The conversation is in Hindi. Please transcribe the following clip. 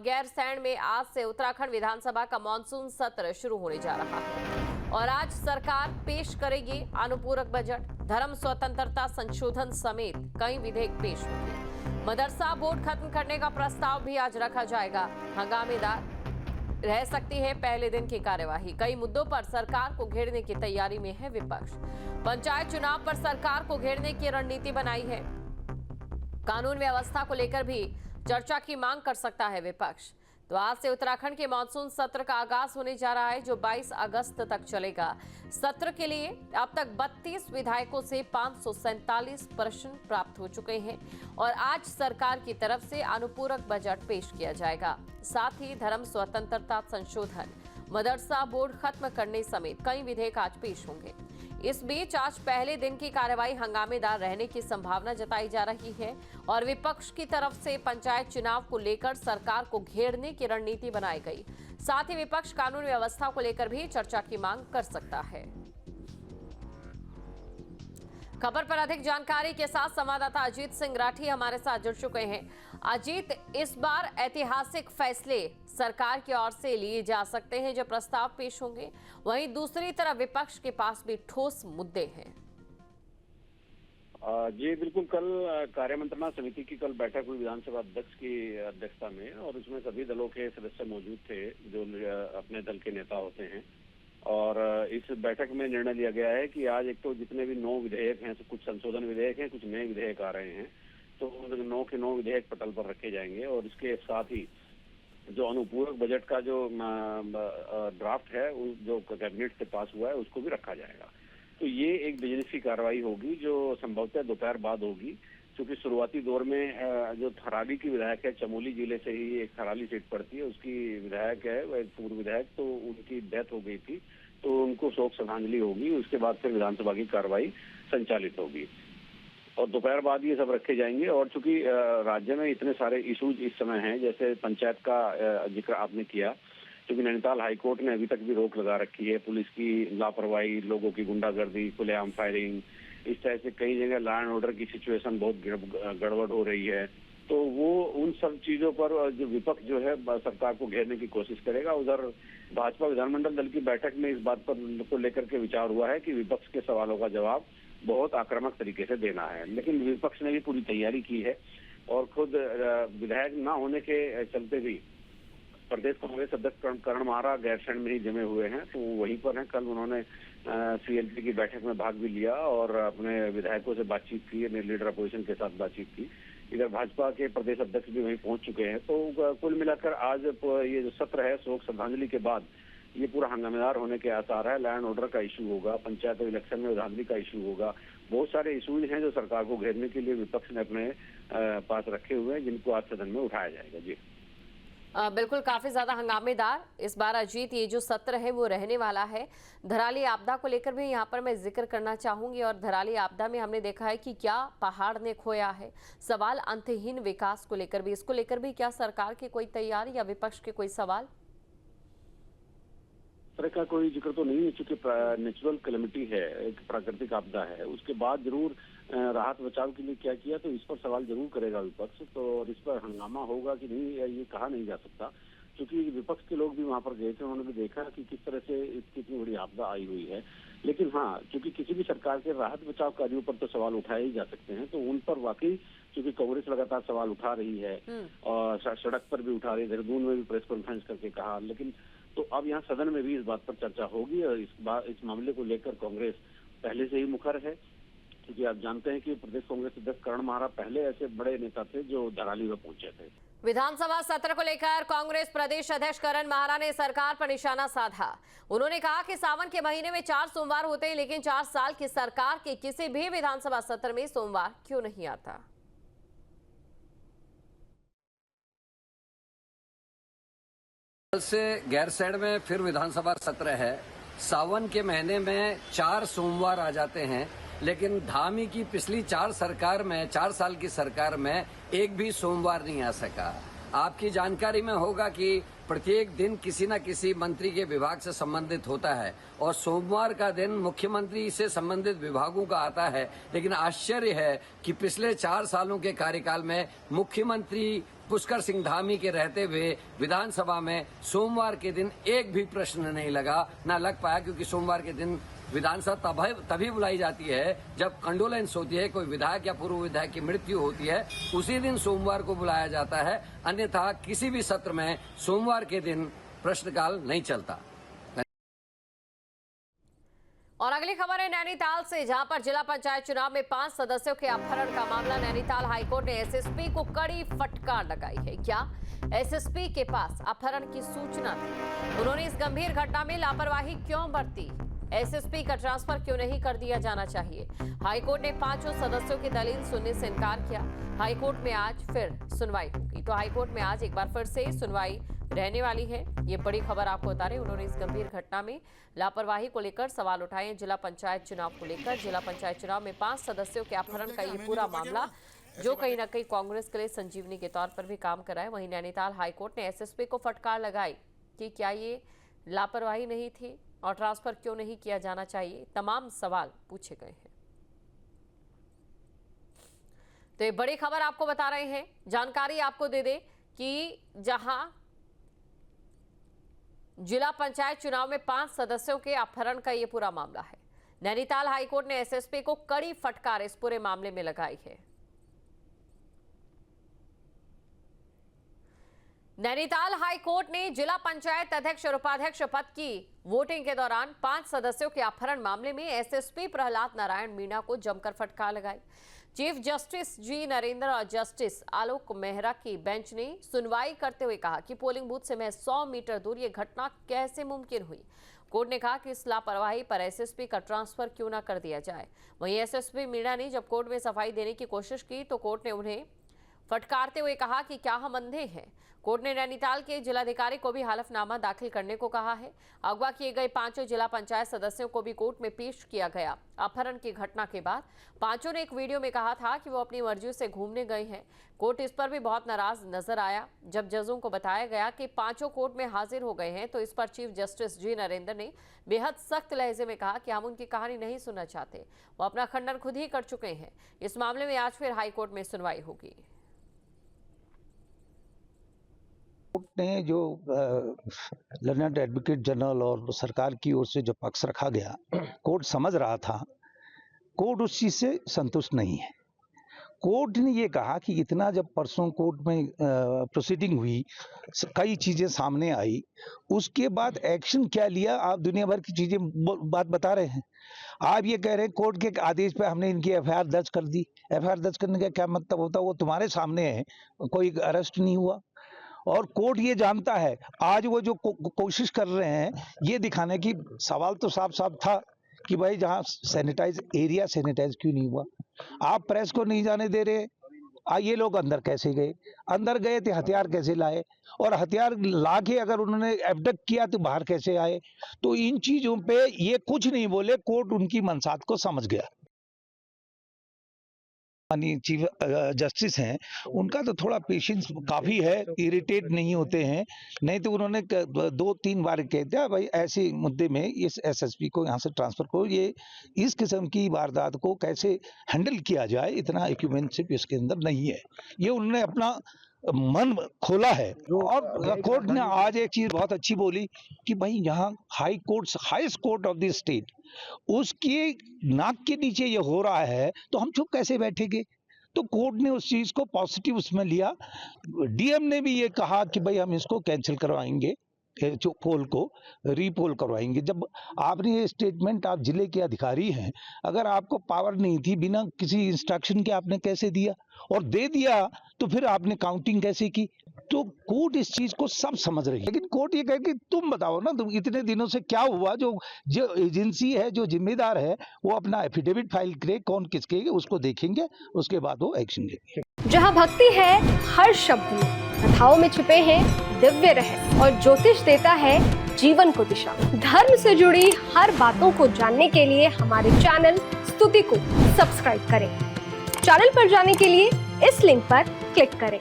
गैरसैंण में आज से उत्तराखंड विधानसभा का मानसून सत्र शुरू होने जा रहा है और आज सरकार पेश करेगी अनुपूरक बजट। धर्म स्वतंत्रता संशोधन समेत कई विधेयक पेश होंगे। मदरसा बोर्ड खत्म करने का प्रस्ताव भी आज रखा जाएगा। हंगामेदार रह सकती है पहले दिन की कार्यवाही। कई मुद्दों पर सरकार को घेरने की तैयारी में है विपक्ष। पंचायत चुनाव पर सरकार को घेरने की रणनीति बनाई है। कानून व्यवस्था को लेकर भी चर्चा की मांग कर सकता है विपक्ष। तो आज से उत्तराखंड के मानसून सत्र का आगाज होने जा रहा है, जो 22 अगस्त तक चलेगा। सत्र के लिए अब तक 32 विधायकों से 547 प्रश्न प्राप्त हो चुके हैं और आज सरकार की तरफ से अनुपूरक बजट पेश किया जाएगा। साथ ही धर्म स्वतंत्रता संशोधन, मदरसा बोर्ड खत्म करने समेत कई विधेयक आज पेश होंगे। इस बीच आज पहले दिन की कार्रवाई हंगामेदार रहने की संभावना जताई जा रही है और विपक्ष की तरफ से पंचायत चुनाव को लेकर सरकार को घेरने की रणनीति बनाई गई। साथ ही विपक्ष कानून व्यवस्था को लेकर भी चर्चा की मांग कर सकता है। खबर पर अधिक जानकारी के साथ संवाददाता अजीत सिंह राठी हमारे साथ जुड़ चुके हैं। अजीत, इस बार ऐतिहासिक फैसले सरकार की ओर से लिए जा सकते हैं जो प्रस्ताव पेश होंगे, वहीं दूसरी तरफ विपक्ष के पास भी ठोस मुद्दे हैं। जी बिल्कुल, कल कार्य मंत्रणा समिति की कल बैठक हुई विधानसभा अध्यक्ष की अध्यक्षता में और उसमें सभी दलों के सदस्य मौजूद थे जो अपने दल के नेता होते हैं। और इस बैठक में निर्णय लिया गया है कि आज एक तो जितने भी 9 विधेयक हैं, कुछ संशोधन विधेयक हैं, कुछ नए विधेयक आ रहे हैं, तो 9 के 9 विधेयक पटल पर रखे जाएंगे और इसके साथ ही जो अनुपूरक बजट का जो ड्राफ्ट है जो कैबिनेट से पास हुआ है उसको भी रखा जाएगा। तो ये एक बिजनेस की कार्रवाई होगी जो संभवतः दोपहर बाद होगी, क्योंकि शुरुआती दौर में जो थराली की विधायक है, चमोली जिले से ही एक थराली सीट पड़ती है, उसकी विधायक है वह पूर्व विधायक, तो उनकी डेथ हो गई थी, तो उनको शोक श्रद्धांजलि होगी। उसके बाद फिर विधानसभा की कार्रवाई संचालित होगी और दोपहर बाद ये सब रखे जाएंगे। और चूंकि राज्य में इतने सारे इशूज इस समय हैं, जैसे पंचायत का जिक्र आपने किया, क्योंकि नैनीताल हाईकोर्ट ने अभी तक भी रोक लगा रखी है। पुलिस की लापरवाही, लोगों की गुंडागर्दी, खुलेआम फायरिंग, इस तरह से कई जगह लॉ एंड ऑर्डर की सिचुएशन बहुत गड़बड़ हो रही है। तो वो उन सब चीजों पर जो विपक्ष जो है सरकार को घेरने की कोशिश करेगा। उधर भाजपा विधानमंडल दल की बैठक में इस बात पर को लेकर के विचार हुआ है कि विपक्ष के सवालों का जवाब बहुत आक्रामक तरीके से देना है, लेकिन विपक्ष ने भी पूरी तैयारी की है और खुद विधायक न होने के चलते भी प्रदेश कांग्रेस अध्यक्ष करण माहरा गैरसैंण में ही जमे हुए हैं, तो वहीं पर हैं। कल उन्होंने सीएलपी की बैठक में भाग भी लिया और अपने विधायकों से बातचीत की, लीडर अपोजिशन के साथ बातचीत की। इधर भाजपा के प्रदेश अध्यक्ष भी वहीं पहुंच चुके हैं। तो कुल मिलाकर आज ये जो सत्र है शोक श्रद्धांजलि के बाद ये पूरा हंगामेदार होने के आसार है। लॉ एंड ऑर्डर का इशू होगा, पंचायत इलेक्शन में धांधली का इशू होगा, बहुत सारे इशूज हैं जो सरकार को घेरने के लिए विपक्ष ने अपने पास रखे हुए हैं, जिनको आज सदन में उठाया जाएगा। जी बिल्कुल, काफी ज्यादा हंगामेदार इस बार अजीत ये जो सत्र है वो रहने वाला है। धराली आपदा को लेकर भी यहाँ पर मैं जिक्र करना चाहूंगी और धराली आपदा में हमने देखा है कि क्या पहाड़ ने खोया है। सवाल अंतहीन विकास को लेकर भी, इसको लेकर भी क्या सरकार की कोई तैयारी या विपक्ष के कोई सवाल? तरह का कोई जिक्र तो नहीं है, चूंकि नेचुरल कैलेमिटी है, एक प्राकृतिक आपदा है। उसके बाद जरूर राहत बचाव के लिए क्या किया, तो इस पर सवाल जरूर करेगा विपक्ष। तो इस पर हंगामा होगा कि नहीं ये कहा नहीं जा सकता, क्योंकि विपक्ष के लोग भी वहां पर गए थे, उन्होंने भी देखा कि किस तरह से इतनी बड़ी आपदा आई हुई है। लेकिन हाँ, क्योंकि किसी भी सरकार के राहत बचाव कार्यों पर तो सवाल उठाए ही जा सकते हैं, तो उन पर वाकई क्योंकि कांग्रेस लगातार सवाल उठा रही है और सड़क पर भी उठा रही है, देहरादून में भी प्रेस कॉन्फ्रेंस करके कहा। लेकिन तो अब यहाँ सदन में भी इस बात पर चर्चा होगी और इस मामले को लेकर कांग्रेस पहले से ही मुखर है, क्योंकि आप जानते हैं कि प्रदेश कांग्रेस अध्यक्ष करण माहरा पहले ऐसे बड़े नेता थे जो धराली में पहुंचे थे। विधानसभा सत्र को लेकर कांग्रेस प्रदेश अध्यक्ष करण माहरा ने सरकार पर निशाना साधा। उन्होंने कहा कि सावन के महीने में 4 सोमवार होते हैं, लेकिन 4 साल की सरकार के किसी भी विधानसभा सत्र में सोमवार क्यों नहीं आता। कल से गैरसैंण में फिर विधानसभा सत्र है। सावन के महीने में 4 सोमवार आ जाते हैं, लेकिन धामी की पिछली 4 साल की सरकार में एक भी सोमवार नहीं आ सका। आपकी जानकारी में होगा कि प्रत्येक दिन किसी न किसी मंत्री के विभाग से संबंधित होता है और सोमवार का दिन मुख्यमंत्री से संबंधित विभागों का आता है। लेकिन आश्चर्य है कि पिछले 4 सालों के कार्यकाल में मुख्यमंत्री पुष्कर सिंह धामी के रहते हुए विधानसभा में सोमवार के दिन एक भी प्रश्न नहीं लगा, ना लग पाया, क्योंकि सोमवार के दिन विधानसभा तभी बुलाई जाती है जब कंडोलेंस होती है, कोई विधायक या पूर्व विधायक की मृत्यु होती है, उसी दिन सोमवार को बुलाया जाता है। अन्यथा किसी भी सत्र में सोमवार के दिन प्रश्नकाल नहीं चलता। और अगली खबर है नैनीताल से, जहां पर जिला पंचायत चुनाव में 5 सदस्यों के अपहरण का मामला। नैनीताल हाईकोर्ट ने एसएसपी को कड़ी फटकार लगाई है। क्या एसएसपी के पास अपहरण की सूचना थी? उन्होंने इस गंभीर घटना में लापरवाही क्यों बरती? एसएसपी का ट्रांसफर क्यों नहीं कर दिया जाना चाहिए? हाईकोर्ट ने 5 सदस्यों की दलील सुनने से इनकार किया। हाईकोर्ट में आज फिर सुनवाई होगी। तो हाईकोर्ट में आज एक बार फिर से सुनवाई रहने वाली है। ये बड़ी खबर आपको बता रहे हैं। उन्होंने इस गंभीर घटना में लापरवाही को लेकर सवाल उठाए हैं। जिला पंचायत चुनाव को लेकर, जिला पंचायत चुनाव में 5 सदस्यों के अपहरण का ये पूरा मामला, जो कहीं ना कहीं कांग्रेस के लिए संजीवनी के तौर पर भी काम कर रहा है। वहीं नैनीताल हाईकोर्ट ने एसएसपी को फटकार लगाई कि क्या ये लापरवाही नहीं थी और ट्रांसफर क्यों नहीं किया जाना चाहिए। तमाम सवाल पूछे गए हैं। तो ये बड़ी खबर आपको बता रहे हैं। जानकारी आपको दे दे कि जहां जिला पंचायत चुनाव में 5 सदस्यों के अपहरण का ये पूरा मामला है, नैनीताल हाईकोर्ट ने एसएसपी को कड़ी फटकार इस पूरे मामले में लगाई है। नैनीताल हाईकोर्ट ने जिला पंचायत अध्यक्ष और उपाध्यक्ष पद की वोटिंग के दौरान 5 सदस्यों के अपहरण मामले में एसएसपी प्रहलाद नारायण मीणा को जमकर फटकार लगाई। चीफ जस्टिस जी नरेंद्र और जस्टिस आलोक मेहरा की बेंच ने सुनवाई करते हुए कहा कि पोलिंग बूथ से महज 100 मीटर दूर ये घटना कैसे मुमकिन हुई। कोर्ट ने कहा कि इस लापरवाही पर एसएसपी का ट्रांसफर क्यों न कर दिया जाए। वहीं एसएसपी मीणा ने जब कोर्ट में सफाई देने की कोशिश की तो कोर्ट ने उन्हें फटकारते हुए कहा कि क्या हम अंधे हैं। कोर्ट ने नैनीताल के जिलाधिकारी को भी हलफनामा दाखिल करने को कहा है। अगवा किए गए 5 जिला पंचायत सदस्यों को भी कोर्ट में पेश किया गया। अपहरण की घटना के बाद 5 ने एक वीडियो में कहा था कि वो अपनी मर्जी से घूमने गए हैं। कोर्ट इस पर भी बहुत नाराज नजर आया। जब जजों को बताया गया कि 5 कोर्ट में हाजिर हो गए हैं तो इस पर चीफ जस्टिस जी नरेंद्र ने बेहद सख्त लहजे में कहा कि हम उनकी कहानी नहीं सुनना चाहते, वो अपना खंडन खुद ही कर चुके हैं। इस मामले में आज फिर हाईकोर्ट में सुनवाई होगी। कोर्ट ने जो लर्नेड एडवोकेट जनरल और सरकार की ओर से जो पक्ष रखा गया, कोर्ट समझ रहा था, कोर्ट उस चीज से संतुष्ट नहीं है। कोर्ट ने ये कहा कि इतना जब परसों कोर्ट में प्रोसीडिंग हुई, कई चीजें सामने आई, उसके बाद एक्शन क्या लिया, आप दुनिया भर की चीजें बात बता रहे हैं। आप ये कह रहे हैं कोर्ट के आदेश पे हमने इनकी एफआईआर दर्ज कर दी। एफआईआर दर्ज करने का क्या मतलब होता है? वो तुम्हारे सामने है, कोई अरेस्ट नहीं हुआ। और कोर्ट ये जानता है, आज वो जो कोशिश कर रहे हैं ये दिखाने की, सवाल तो साफ साफ था कि भाई जहां सैनिटाइज एरिया सैनिटाइज क्यों नहीं हुआ, आप प्रेस को नहीं जाने दे रहे। ये लोग अंदर कैसे गए? अंदर गए थे हथियार कैसे लाए? और हथियार लाके अगर उन्होंने एबडक्ट किया तो बाहर कैसे आए? तो इन चीजों पे ये कुछ नहीं बोले, कोर्ट उनकी मंसात को समझ गया। चीफ जस्टिस हैं, उनका तो थोड़ा पेशेंस काफी है, इरिटेट नहीं होते हैं। नहीं तो उन्होंने 2-3 बार कहते हैं भाई ऐसे मुद्दे में इस एसएसपी को यहाँ से ट्रांसफर करो, ये इस किस्म की वारदात को कैसे हैंडल किया जाए, इतना इक्विपमेंटशिप इसके अंदर नहीं है। ये उन्होंने अपना मन खोला है। और कोर्ट ने आज एक चीज बहुत अच्छी बोली कि भाई यहाँ high court, highest court of the state, उसके नाक के नीचे ये हो रहा है तो हम चुप कैसे बैठेंगे? तो कोर्ट ने उस चीज को पॉजिटिव उसमें लिया। डीएम ने भी ये कहा कि भाई हम इसको कैंसिल करवाएंगे, जो पोल को रीपोल करवाएंगे। जब आपने ये स्टेटमेंट, आप जिले के अधिकारी हैं, अगर आपको पावर नहीं थी, बिना किसी इंस्ट्रक्शन के आपने कैसे दिया? और दे दिया तो फिर आपने काउंटिंग कैसे की? तो कोर्ट इस चीज को सब समझ रही है, लेकिन कोर्ट ये कहे कि तुम बताओ ना, तुम इतने दिनों से क्या हुआ? जो एजेंसी है, जो जिम्मेदार है, वो अपना एफिडेविट फाइल करे, कौन किसके, उसको देखेंगे, उसके बाद वो एक्शन लेंगे। जहाँ भक्ति है हर शब्द में, कथाओं में छिपे हैं दिव्य रहस्य, और ज्योतिष देता है जीवन को दिशा। धर्म से जुड़ी हर बातों को जानने के लिए हमारे चैनल स्तुति को सब्सक्राइब करें। चैनल पर जाने के लिए इस लिंक पर क्लिक करें।